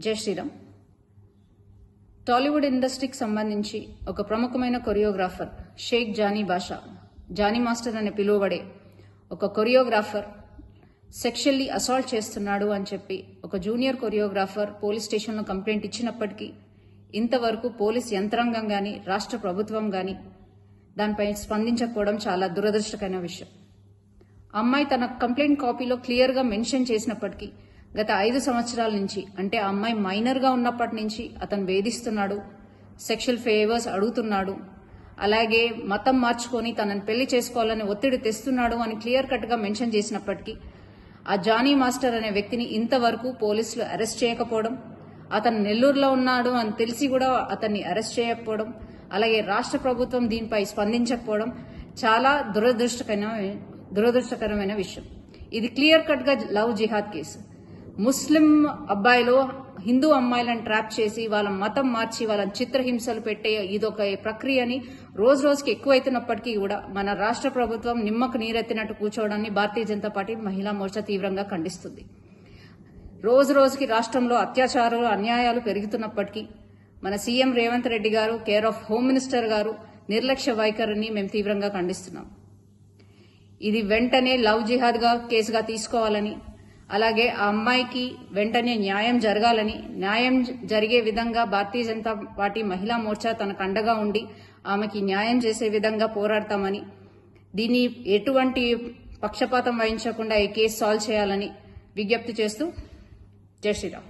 జై శ్రీరామ్. టాలీవుడ్ ఇండస్ట్రీకి సంబంధించి ఒక ప్రముఖమైన కొరియోగ్రాఫర్ షేక్ జానీ బాషా, జానీ మాస్టర్ అని పిలువబడే ఒక కొరియోగ్రాఫర్ సెక్షువల్లీ అసాల్ట్ చేస్తున్నాడు అని చెప్పి ఒక జూనియర్ కొరియోగ్రాఫర్ పోలీస్ స్టేషన్లో కంప్లైంట్ ఇచ్చినప్పటికీ ఇంతవరకు పోలీస్ యంత్రాంగం కానీ రాష్ట్ర ప్రభుత్వం కానీ దానిపై స్పందించకపోవడం చాలా దురదృష్టకరమైన విషయం. అమ్మాయి తన కంప్లైంట్ కాపీలో క్లియర్గా మెన్షన్ చేసినప్పటికీ గత 5 సంవత్సరాల నుంచి, అంటే ఆ అమ్మాయి మైనర్గా ఉన్నప్పటి నుంచి అతను వేధిస్తున్నాడు, సెక్షువల్ ఫేవర్స్ అడుగుతున్నాడు, అలాగే మతం మార్చుకొని తనని పెళ్లి చేసుకోవాలని ఒత్తిడి తెస్తున్నాడు అని క్లియర్ కట్గా మెన్షన్ చేసినప్పటికీ ఆ జానీ మాస్టర్ అనే వ్యక్తిని ఇంతవరకు పోలీసులు అరెస్ట్ చేయకపోవడం, అతను నెల్లూరులో ఉన్నాడు అని తెలిసి కూడా అతన్ని అరెస్ట్ చేయకపోవడం, అలాగే రాష్ట్ర ప్రభుత్వం దీనిపై స్పందించకపోవడం చాలా దురదృష్టకరమైన విషయం. ఇది క్లియర్ కట్గా లవ్ జిహాద్ కేసు. ముస్లిం అబ్బాయిలు హిందూ అమ్మాయిలను ట్రాప్ చేసి వాళ్ళ మతం మార్చి వాళ్ళని చిత్రహింసలు పెట్టే ఇదొక ప్రక్రియని రోజు రోజుకి ఎక్కువైతున్నప్పటికీ కూడా మన రాష్ట్ర ప్రభుత్వం నిమ్మకు నీరెత్తినట్టు కూర్చోవడాన్ని భారతీయ జనతా పార్టీ మహిళా మోర్చా తీవ్రంగా ఖండిస్తుంది. రోజు రోజుకి రాష్ట్రంలో అత్యాచారాలు అన్యాయాలు పెరుగుతున్నప్పటికీ మన సీఎం రేవంత్ రెడ్డి గారు, కేర్ ఆఫ్ హోమ్ మినిస్టర్ గారు నిర్లక్ష్య వైఖరిని మేము తీవ్రంగా ఖండిస్తున్నాం. ఇది వెంటనే లవ్ జిహాద్గా కేసుగా తీసుకోవాలని, అలాగే ఆ అమ్మాయికి వెంటనే న్యాయం జరగాలని, న్యాయం జరిగే విధంగా భారతీయ జనతా పార్టీ మహిళా మోర్చా తనకు అండగా ఉండి ఆమెకి న్యాయం చేసే విధంగా పోరాడతామని, దీన్ని ఎటువంటి పక్షపాతం వహించకుండా ఈ కేసు సాల్వ్ చేయాలని విజ్ఞప్తి చేస్తూ జై శ్రీరామ్.